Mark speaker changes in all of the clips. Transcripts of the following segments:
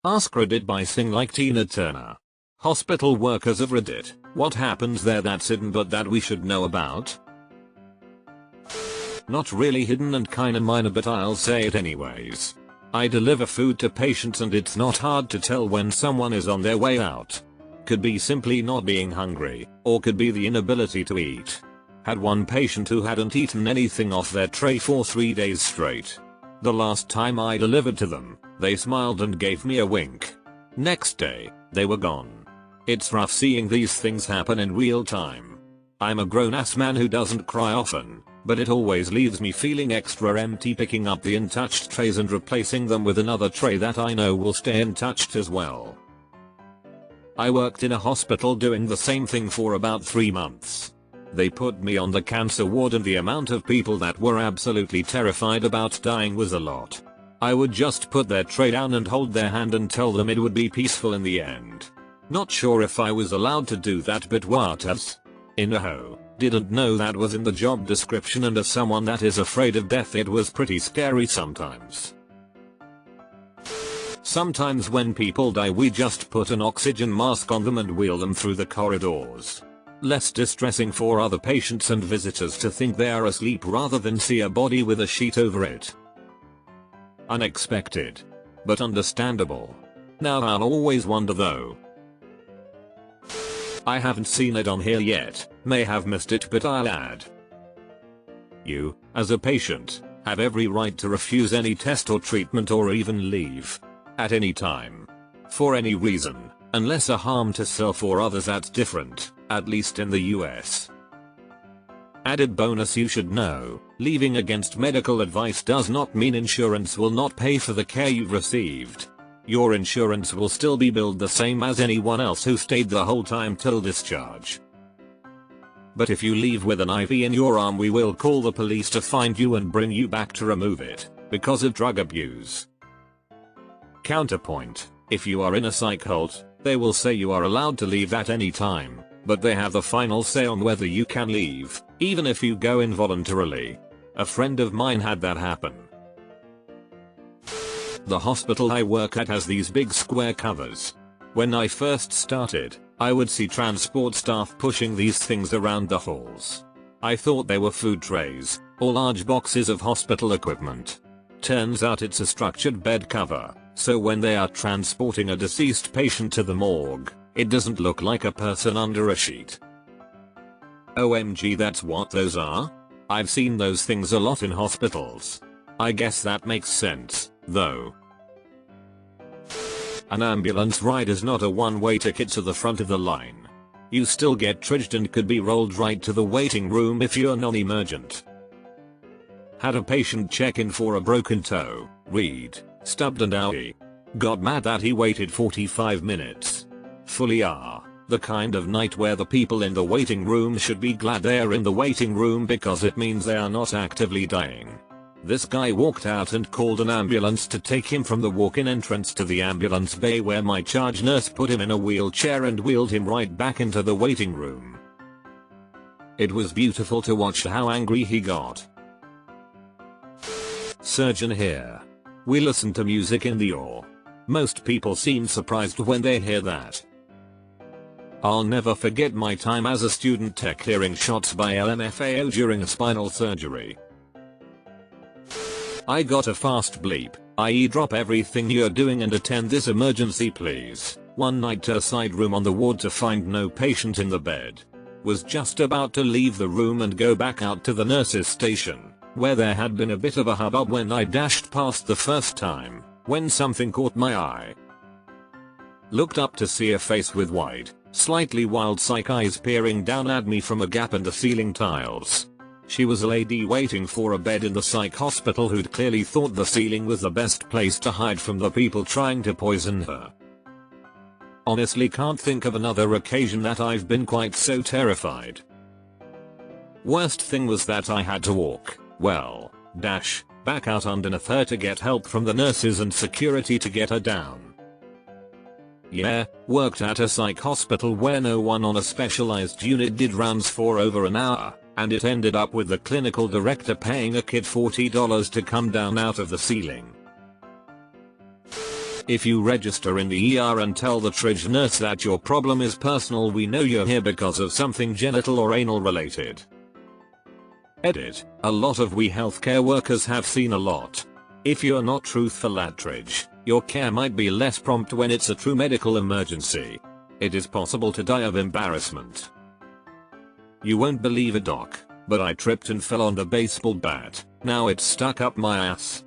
Speaker 1: AskReddit by Sing Like Tina Turner. Hospital workers of Reddit, what happens there that's hidden but that we should know about? Not really hidden and kinda minor, but I'll say it anyways. I deliver food to patients and it's not hard to tell when someone is on their way out. Could be simply not being hungry, or could be the inability to eat. Had one patient who hadn't eaten anything off their tray for 3 days straight. The last time I delivered to them, they smiled and gave me a wink. Next day, they were gone. It's rough seeing these things happen in real time. I'm a grown-ass man who doesn't cry often, but it always leaves me feeling extra empty picking up the untouched trays and replacing them with another tray that I know will stay untouched as well. I worked in a hospital doing the same thing for about 3 months. They put me on the cancer ward and the amount of people that were absolutely terrified about dying was a lot. I would just put their tray down and hold their hand and tell them it would be peaceful in the end. Not sure if I was allowed to do that, but what else? Didn't know that was in the job description, and as someone that is afraid of death it was pretty scary sometimes. Sometimes when people die we just put an oxygen mask on them and wheel them through the corridors. Less distressing for other patients and visitors to think they are asleep rather than see a body with a sheet over it. Unexpected. But understandable. Now I'll always wonder though. I haven't seen it on here yet, may have missed it, but I'll add. You, as a patient, have every right to refuse any test or treatment or even leave. At any time. For any reason, unless a harm to self or others. That's different, at least in the US. Added bonus you should know, leaving against medical advice does not mean insurance will not pay for the care you've received. Your insurance will still be billed the same as anyone else who stayed the whole time till discharge. But if you leave with an IV in your arm, we will call the police to find you and bring you back to remove it, because of drug abuse. Counterpoint, if you are in a psych cult, they will say you are allowed to leave at any time, but they have the final say on whether you can leave, even if you go involuntarily. A friend of mine had that happen. The hospital I work at has these big square covers. When I first started, I would see transport staff pushing these things around the halls. I thought they were food trays, or large boxes of hospital equipment. Turns out it's a structured bed cover, so when they are transporting a deceased patient to the morgue, it doesn't look like a person under a sheet. OMG, that's what those are? I've seen those things a lot in hospitals. I guess that makes sense, though. An ambulance ride is not a one-way ticket to the front of the line. You still get triaged and could be rolled right to the waiting room if you're non-emergent. Had a patient check in for a broken toe, reed, stubbed and owie. Got mad that he waited 45 minutes. Fully the kind of night where the people in the waiting room should be glad they are in the waiting room because it means they are not actively dying. This guy walked out and called an ambulance to take him from the walk-in entrance to the ambulance bay, where my charge nurse put him in a wheelchair and wheeled him right back into the waiting room. It was beautiful to watch how angry he got. Surgeon here. We listen to music in the OR. Most people seem surprised when they hear that. I'll never forget my time as a student tech hearing shots by LMFAO during a spinal surgery. I got a fast bleep, i.e. drop everything you're doing and attend this emergency please. One night to a side room on the ward to find no patient in the bed. Was just about to leave the room and go back out to the nurse's station, where there had been a bit of a hubbub when I dashed past the first time, when something caught my eye. Looked up to see a face with wide, slightly wild psych eyes peering down at me from a gap in the ceiling tiles. She was a lady waiting for a bed in the psych hospital who'd clearly thought the ceiling was the best place to hide from the people trying to poison her. Honestly can't think of another occasion that I've been quite so terrified. Worst thing was that I had to walk, back out underneath her to get help from the nurses and security to get her down. Yeah, worked at a psych hospital where no one on a specialized unit did rounds for over an hour, and it ended up with the clinical director paying a kid $40 to come down out of the ceiling. If you register in the ER and tell the triage nurse that your problem is personal, we know you're here because of something genital or anal related. Edit. A lot of we healthcare workers have seen a lot. If you're not truthful at triage, your care might be less prompt when it's a true medical emergency. It is possible to die of embarrassment. You won't believe it, doc, but I tripped and fell on a baseball bat. Now it's stuck up my ass.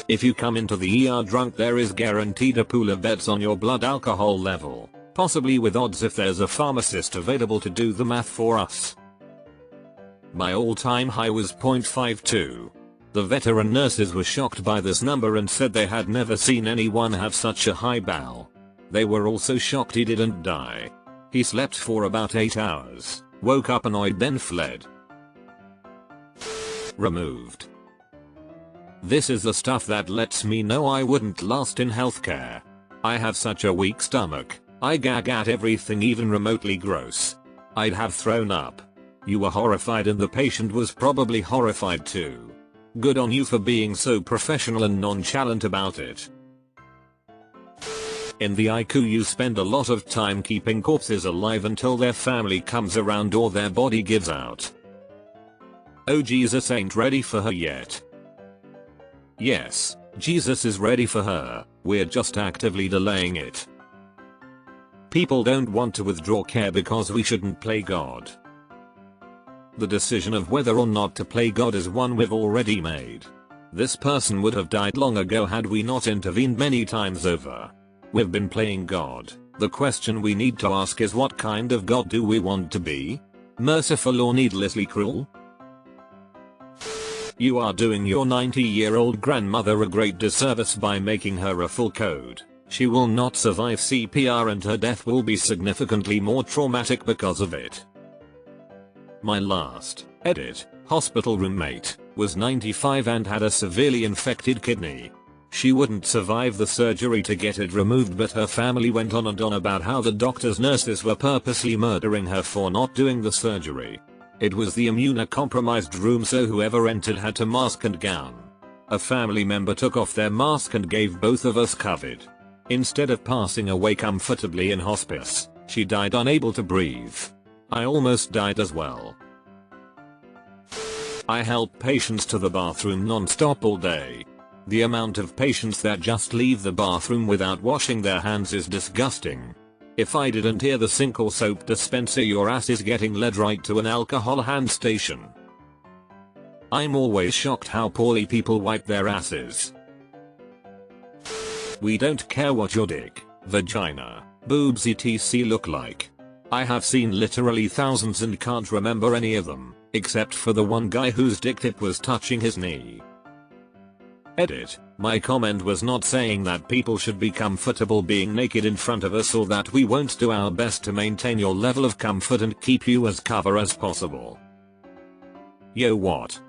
Speaker 1: If you come into the ER drunk, there is guaranteed a pool of bets on your blood alcohol level, possibly with odds if there's a pharmacist available to do the math for us. My all-time high was 0.52. The veteran nurses were shocked by this number and said they had never seen anyone have such a high bowel. They were also shocked he didn't die. He slept for about 8 hours, woke up annoyed, then fled. Removed. This is the stuff that lets me know I wouldn't last in healthcare. I have such a weak stomach. I gag at everything even remotely gross. I'd have thrown up. You were horrified and the patient was probably horrified too. Good on you for being so professional and nonchalant about it. In the ICU you spend a lot of time keeping corpses alive until their family comes around or their body gives out. Oh, Jesus ain't ready for her yet. Yes, Jesus is ready for her, we're just actively delaying it. People don't want to withdraw care because we shouldn't play God. The decision of whether or not to play God is one we've already made. This person would have died long ago had we not intervened many times over. We've been playing God. The question we need to ask is, what kind of God do we want to be? Merciful or needlessly cruel? You are doing your 90-year-old grandmother a great disservice by making her a full code. She will not survive CPR and her death will be significantly more traumatic because of it. My last, edit, hospital roommate, was 95 and had a severely infected kidney. She wouldn't survive the surgery to get it removed, but her family went on and on about how the doctor's nurses were purposely murdering her for not doing the surgery. It was the immunocompromised room, so whoever entered had to mask and gown. A family member took off their mask and gave both of us COVID. Instead of passing away comfortably in hospice, she died unable to breathe. I almost died as well. I help patients to the bathroom non-stop all day. The amount of patients that just leave the bathroom without washing their hands is disgusting. If I didn't hear the sink or soap dispenser, your ass is getting led right to an alcohol hand station. I'm always shocked how poorly people wipe their asses. We don't care what your dick, vagina, boobs etc look like. I have seen literally thousands and can't remember any of them, except for the one guy whose dick tip was touching his knee. Edit. My comment was not saying that people should be comfortable being naked in front of us, or that we won't do our best to maintain your level of comfort and keep you as cover as possible. Yo, what?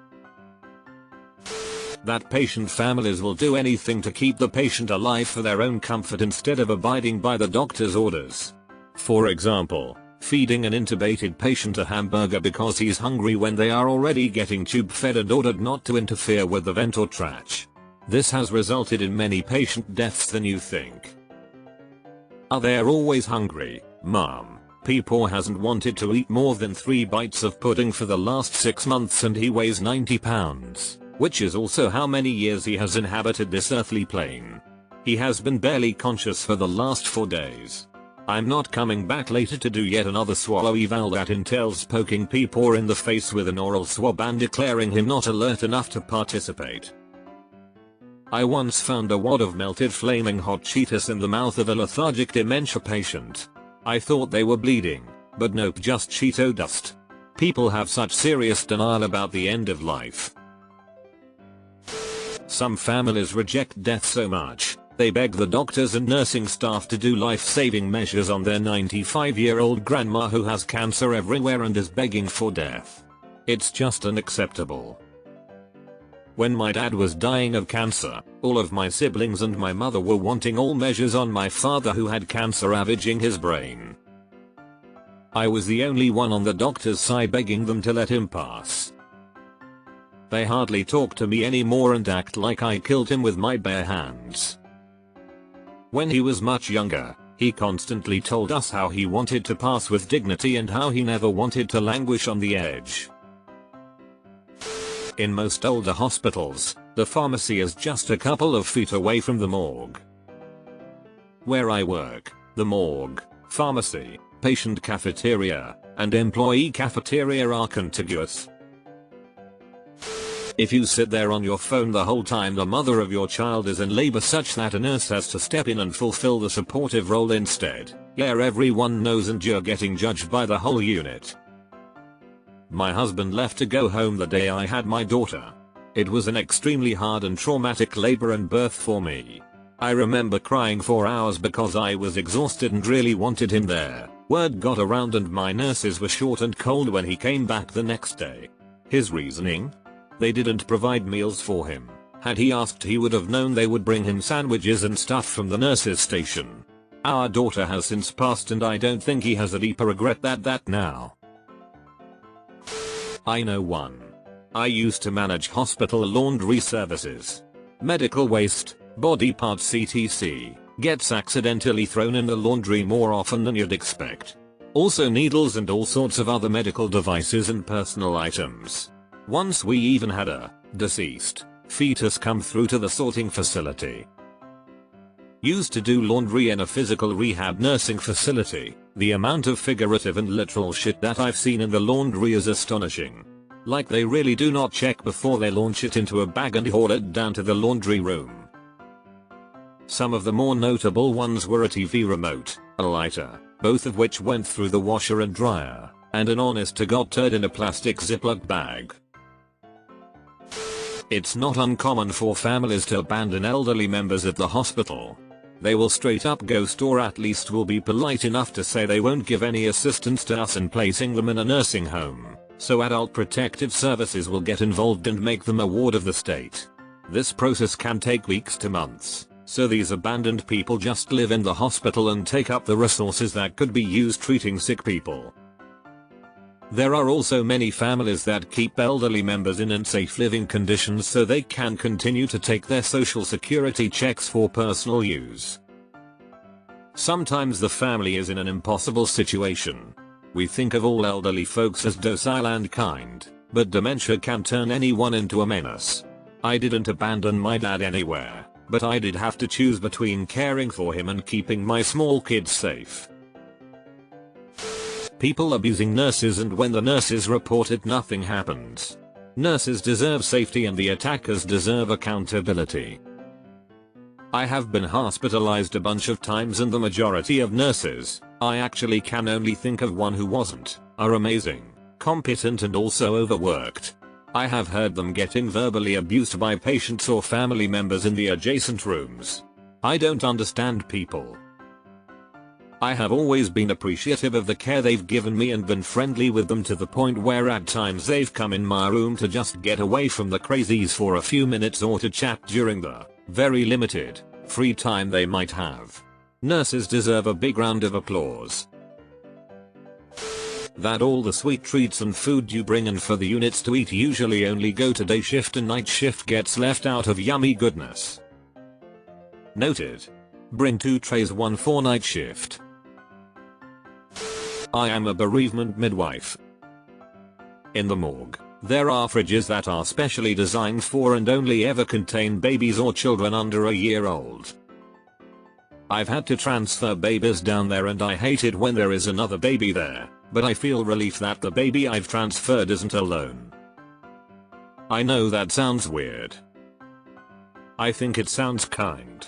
Speaker 1: That patient families will do anything to keep the patient alive for their own comfort instead of abiding by the doctor's orders. For example, feeding an intubated patient a hamburger because he's hungry when they are already getting tube fed and ordered not to interfere with the vent or trach. This has resulted in many patient deaths than you think. Are they always hungry, Mom? Peepaw hasn't wanted to eat more than 3 bites of pudding for the last 6 months and he weighs 90 pounds, which is also how many years he has inhabited this earthly plane. He has been barely conscious for the last 4 days. I'm not coming back later to do yet another swallow eval that entails poking Peepaw in the face with an oral swab and declaring him not alert enough to participate. I once found a wad of melted flaming hot Cheetos in the mouth of a lethargic dementia patient. I thought they were bleeding, but nope, just Cheeto dust. People have such serious denial about the end of life. Some families reject death so much, they beg the doctors and nursing staff to do life-saving measures on their 95-year-old grandma who has cancer everywhere and is begging for death. It's just unacceptable. When my dad was dying of cancer, all of my siblings and my mother were wanting all measures on my father who had cancer ravaging his brain. I was the only one on the doctor's side begging them to let him pass. They hardly talk to me anymore and act like I killed him with my bare hands. When he was much younger, he constantly told us how he wanted to pass with dignity and how he never wanted to languish on the edge. In most older hospitals, the pharmacy is just a couple of feet away from the morgue. Where I work, the morgue, pharmacy, patient cafeteria, and employee cafeteria are contiguous. If you sit there on your phone the whole time the mother of your child is in labor such that a nurse has to step in and fulfill the supportive role instead, yeah, everyone knows and you're getting judged by the whole unit. My husband left to go home the day I had my daughter. It was an extremely hard and traumatic labor and birth for me. I remember crying for hours because I was exhausted and really wanted him there. Word got around and my nurses were short and cold when he came back the next day. His reasoning? They didn't provide meals for him. Had he asked he would have known they would bring him sandwiches and stuff from the nurses' station. Our daughter has since passed and I don't think he has a deeper regret that now. I know one. I used to manage hospital laundry services. Medical waste, body parts etc. gets accidentally thrown in the laundry more often than you'd expect. Also needles and all sorts of other medical devices and personal items. Once we even had a deceased fetus come through to the sorting facility. Used to do laundry in a physical rehab nursing facility. The amount of figurative and literal shit that I've seen in the laundry is astonishing. Like they really do not check before they launch it into a bag and haul it down to the laundry room. Some of the more notable ones were a TV remote, a lighter, both of which went through the washer and dryer, and an honest to God turd in a plastic Ziploc bag. It's not uncommon for families to abandon elderly members at the hospital. They will straight up ghost or at least will be polite enough to say they won't give any assistance to us in placing them in a nursing home, so Adult Protective Services will get involved and make them a ward of the state. This process can take weeks to months, so these abandoned people just live in the hospital and take up the resources that could be used treating sick people. There are also many families that keep elderly members in unsafe living conditions so they can continue to take their social security checks for personal use. Sometimes the family is in an impossible situation. We think of all elderly folks as docile and kind, but dementia can turn anyone into a menace. I didn't abandon my dad anywhere, but I did have to choose between caring for him and keeping my small kids safe. People abusing nurses, and when the nurses report it, nothing happens. Nurses deserve safety and the attackers deserve accountability. I have been hospitalized a bunch of times and the majority of nurses, I actually can only think of one who wasn't, are amazing, competent and also overworked. I have heard them getting verbally abused by patients or family members in the adjacent rooms. I don't understand people. I have always been appreciative of the care they've given me and been friendly with them to the point where at times they've come in my room to just get away from the crazies for a few minutes or to chat during the very limited free time they might have. Nurses deserve a big round of applause. That all the sweet treats and food you bring in for the units to eat usually only go to day shift and night shift gets left out of yummy goodness. Noted. Bring 2 trays, 1 for night shift. I am a bereavement midwife. In the morgue, there are fridges that are specially designed for and only ever contain babies or children under a year old. I've had to transfer babies down there and I hate it when there is another baby there, but I feel relief that the baby I've transferred isn't alone. I know that sounds weird. I think it sounds kind.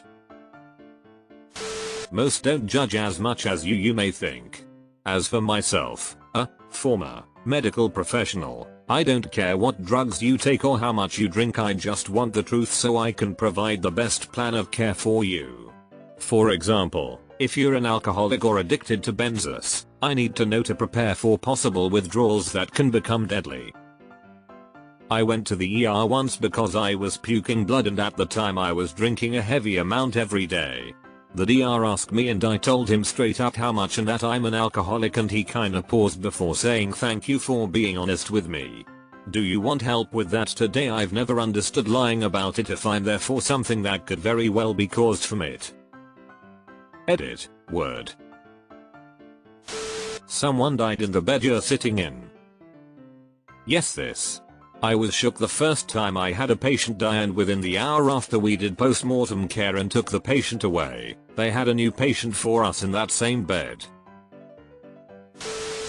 Speaker 1: Most don't judge as much as you may think. As for myself, a former medical professional, I don't care what drugs you take or how much you drink, I just want the truth so I can provide the best plan of care for you. For example, if you're an alcoholic or addicted to benzos, I need to know to prepare for possible withdrawals that can become deadly. I went to the ER once because I was puking blood and at the time I was drinking a heavy amount every day. The DR asked me and I told him straight up how much and that I'm an alcoholic, and he kinda paused before saying thank you for being honest with me. Do you want help with that today? I've never understood lying about it if I'm there for something that could very well be caused from it. Edit. Word. Someone died in the bed you're sitting in. Yes, this. I was shook the first time I had a patient die, and within the hour after we did post-mortem care and took the patient away, they had a new patient for us in that same bed.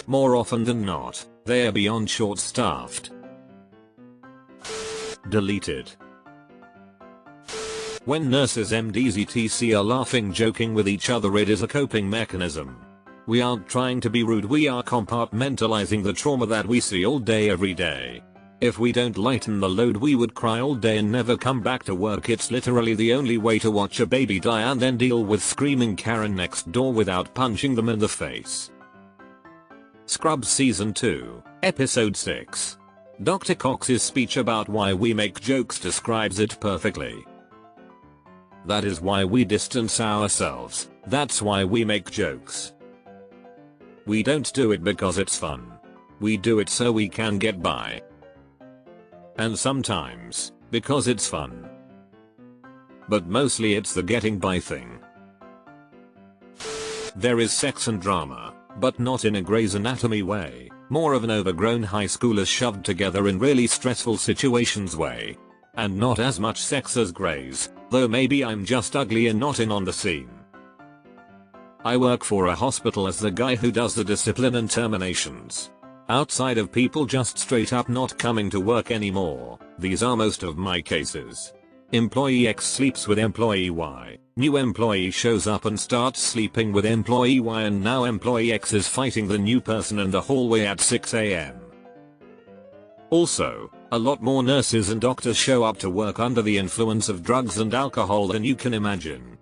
Speaker 1: More often than not, they are beyond short-staffed. Deleted. When nurses MDs etc are laughing joking with each other, it is a coping mechanism. We aren't trying to be rude, we are compartmentalizing the trauma that we see all day every day. If we don't lighten the load we would cry all day and never come back to work. It's literally the only way to watch a baby die and then deal with screaming Karen next door without punching them in the face. Scrubs Season 2, Episode 6. Dr. Cox's speech about why we make jokes describes it perfectly. That is why we distance ourselves, that's why we make jokes. We don't do it because it's fun. We do it so we can get by. And sometimes, because it's fun. But mostly it's the getting by thing. There is sex and drama, but not in a Grey's Anatomy way, more of an overgrown high schoolers shoved together in really stressful situations way. And not as much sex as Grey's, though maybe I'm just ugly and not in on the scene. I work for a hospital as the guy who does the discipline and terminations. Outside of people just straight up not coming to work anymore, these are most of my cases. Employee X sleeps with employee Y, new employee shows up and starts sleeping with employee Y, and now employee X is fighting the new person in the hallway at 6 AM. Also, a lot more nurses and doctors show up to work under the influence of drugs and alcohol than you can imagine.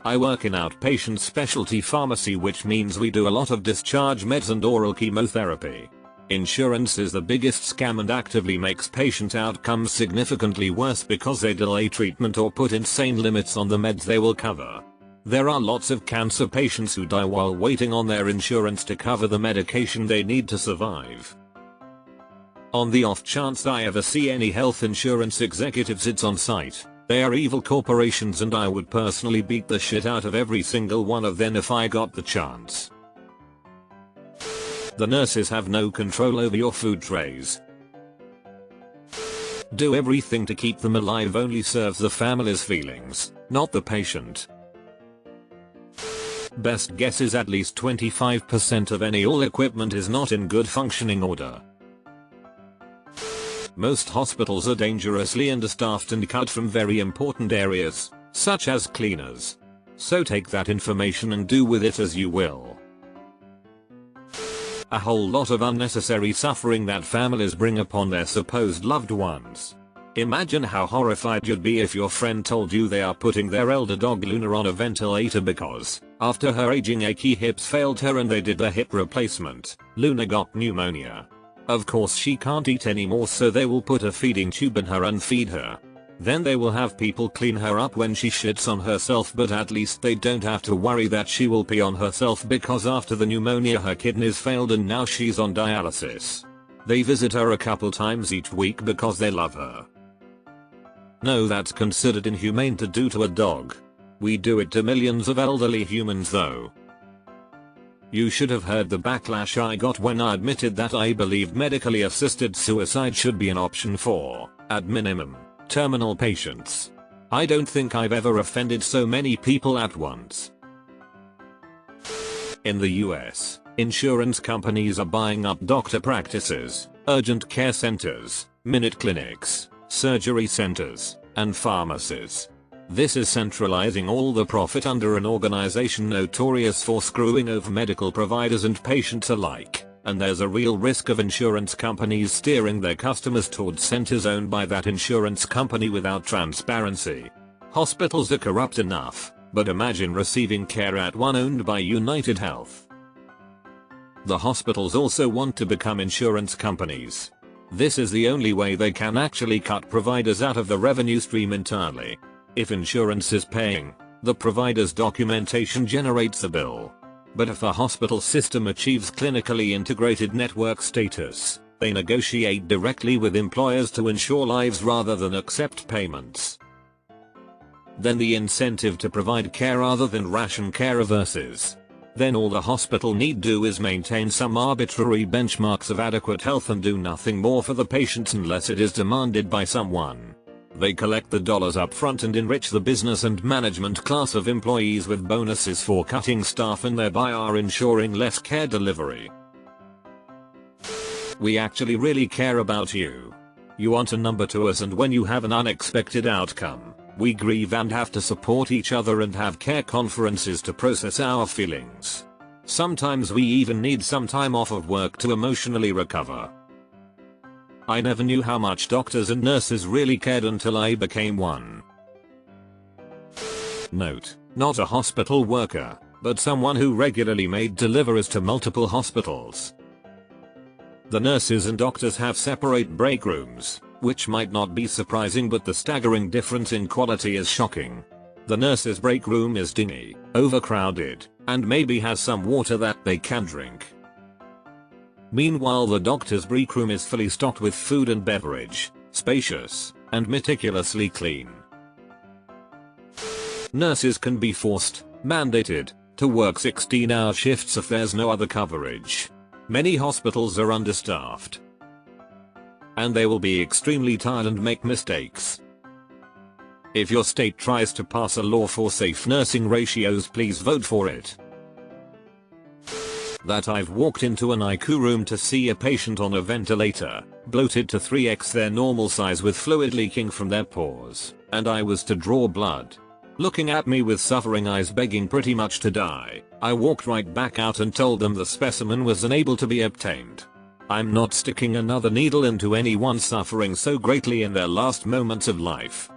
Speaker 1: I work in outpatient specialty pharmacy, which means we do a lot of discharge meds and oral chemotherapy. Insurance is the biggest scam and actively makes patient outcomes significantly worse because they delay treatment or put insane limits on the meds they will cover. There are lots of cancer patients who die while waiting on their insurance to cover the medication they need to survive. On the off chance I ever see any health insurance executives, it's on site. They are evil corporations and I would personally beat the shit out of every single one of them if I got the chance. The nurses have no control over your food trays. Do everything to keep them alive only serves the family's feelings, not the patient. Best guess is at least 25% of any all equipment is not in good functioning order. Most hospitals are dangerously understaffed and cut from very important areas, such as cleaners. So take that information and do with it as you will. A whole lot of unnecessary suffering that families bring upon their supposed loved ones. Imagine how horrified you'd be if your friend told you they are putting their elder dog Luna on a ventilator because, after her aging achy hips failed her and they did a hip replacement, Luna got pneumonia. Of course she can't eat anymore, so they will put a feeding tube in her and feed her. Then they will have people clean her up when she shits on herself, but at least they don't have to worry that she will pee on herself because after the pneumonia her kidneys failed and now she's on dialysis. They visit her a couple times each week because they love her. No, that's considered inhumane to do to a dog. We do it to millions of elderly humans though. You should have heard the backlash I got when I admitted that I believed medically assisted suicide should be an option for, at minimum, terminal patients. I don't think I've ever offended so many people at once. In the US, insurance companies are buying up doctor practices, urgent care centers, minute clinics, surgery centers, and pharmacies. This is centralizing all the profit under an organization notorious for screwing over medical providers and patients alike, and there's a real risk of insurance companies steering their customers towards centers owned by that insurance company without transparency. Hospitals are corrupt enough, but imagine receiving care at one owned by United Health. The hospitals also want to become insurance companies. This is the only way they can actually cut providers out of the revenue stream entirely. If insurance is paying, the provider's documentation generates the bill. But if a hospital system achieves clinically integrated network status, They negotiate directly with employers to ensure lives rather than accept payments. Then the incentive to provide care other than ration care reverses. Then all the hospital need do is maintain some arbitrary benchmarks of adequate health and do nothing more for the patients unless it is demanded by someone. They collect the dollars up front and enrich the business and management class of employees with bonuses for cutting staff and thereby are ensuring less care delivery. We actually really care about you. You aren't a number to us, and when you have an unexpected outcome, we grieve and have to support each other and have care conferences to process our feelings. Sometimes we even need some time off of work to emotionally recover. I never knew how much doctors and nurses really cared until I became one. Note: not a hospital worker, but someone who regularly made deliveries to multiple hospitals. The nurses and doctors have separate break rooms, which might not be surprising, but the staggering difference in quality is shocking. The nurses' break room is dingy, overcrowded, and maybe has some water that they can drink. Meanwhile, the doctor's break room is fully stocked with food and beverage, spacious, and meticulously clean. Nurses can be forced, mandated, to work 16-hour shifts if there's no other coverage. Many hospitals are understaffed, and they will be extremely tired and make mistakes. If your state tries to pass a law for safe nursing ratios, please vote for it. That I've walked into an ICU room to see a patient on a ventilator, bloated to 3x their normal size with fluid leaking from their pores, and I was to draw blood. Looking at me with suffering eyes, begging pretty much to die, I walked right back out and told them the specimen was unable to be obtained. I'm not sticking another needle into anyone suffering so greatly in their last moments of life.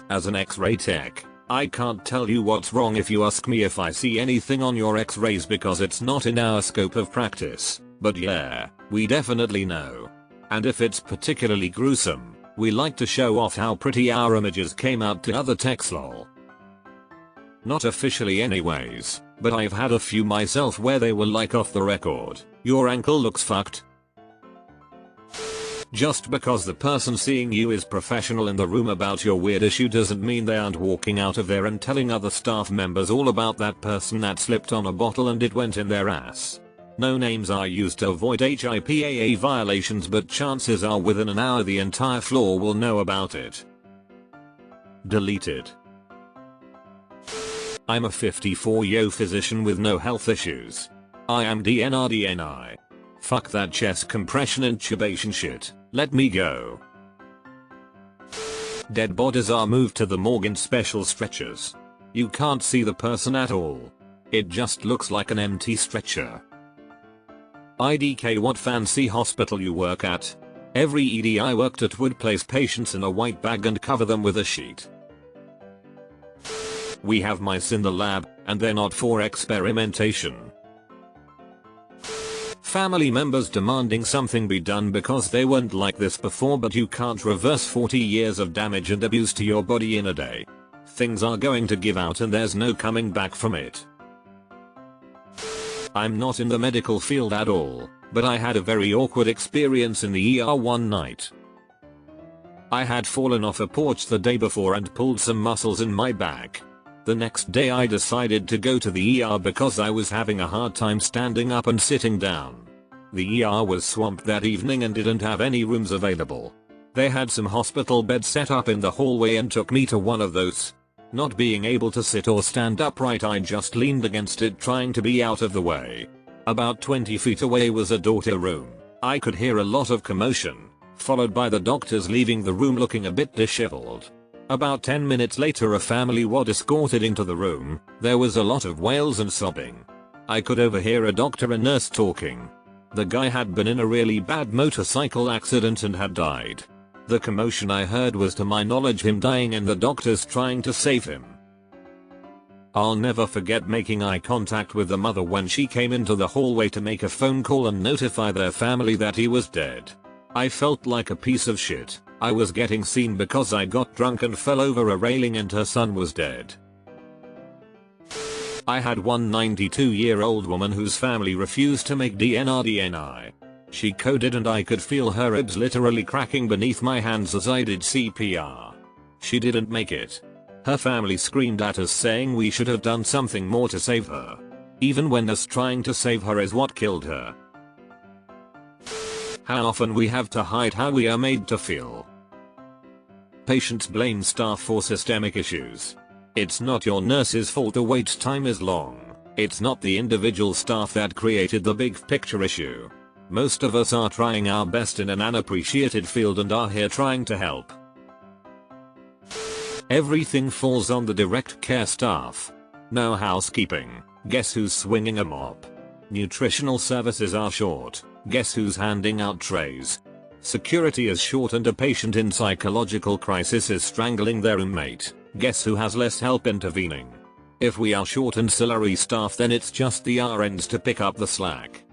Speaker 1: As an X-ray tech, I can't tell you what's wrong if you ask me if I see anything on your X-rays because it's not in our scope of practice, but yeah, we definitely know. And if it's particularly gruesome, we like to show off how pretty our images came out to other techs, lol. Not officially anyways, but I've had a few myself where they were like, off the record, your ankle looks fucked. Just because the person seeing you is professional in the room about your weird issue doesn't mean they aren't walking out of there and telling other staff members all about that person that slipped on a bottle and it went in their ass. No names are used to avoid HIPAA violations, but chances are within an hour the entire floor will know about it. Deleted. I'm a 54-year physician with no health issues. I am DNRDNI. Fuck that chest compression intubation shit, let me go. Dead bodies are moved to the morgue in special stretchers. You can't see the person at all. It just looks like an empty stretcher. IDK, what fancy hospital you work at? Every ED I worked at would place patients in a white bag and cover them with a sheet. We have mice in the lab, and they're not for experimentation. Family members demanding something be done because they weren't like this before, but you can't reverse 40 years of damage and abuse to your body in a day. Things are going to give out and there's no coming back from it. I'm not in the medical field at all, but I had a very awkward experience in the ER one night. I had fallen off a porch the day before and pulled some muscles in my back. The next day I decided to go to the ER because I was having a hard time standing up and sitting down. The ER was swamped that evening and didn't have any rooms available. They had some hospital beds set up in the hallway and took me to one of those. Not being able to sit or stand upright, I just leaned against it trying to be out of the way. About 20 feet away was a daughter room. I could hear a lot of commotion, followed by the doctors leaving the room looking a bit disheveled. About 10 minutes later a family was escorted into the room. There was a lot of wails and sobbing. I could overhear a doctor and nurse talking. The guy had been in a really bad motorcycle accident and had died. The commotion I heard was to my knowledge him dying and the doctors trying to save him. I'll never forget making eye contact with the mother when she came into the hallway to make a phone call and notify their family that he was dead. I felt like a piece of shit. I was getting seen because I got drunk and fell over a railing and her son was dead. I had one 92-year-old woman whose family refused to make DNRDNI. She coded and I could feel her ribs literally cracking beneath my hands as I did CPR. She didn't make it. Her family screamed at us saying we should have done something more to save her. Even when us trying to save her is what killed her. How often we have to hide how we are made to feel. Patients blame staff for systemic issues. It's not your nurse's fault the wait time is long. It's not the individual staff that created the big picture issue. Most of us are trying our best in an unappreciated field and are here trying to help. Everything falls on the direct care staff. No housekeeping. Guess who's swinging a mop? Nutritional services are short. Guess who's handing out trays? Security is short and a patient in psychological crisis is strangling their roommate. Guess who has less help intervening? If we are short ancillary staff, then it's just the RNs to pick up the slack.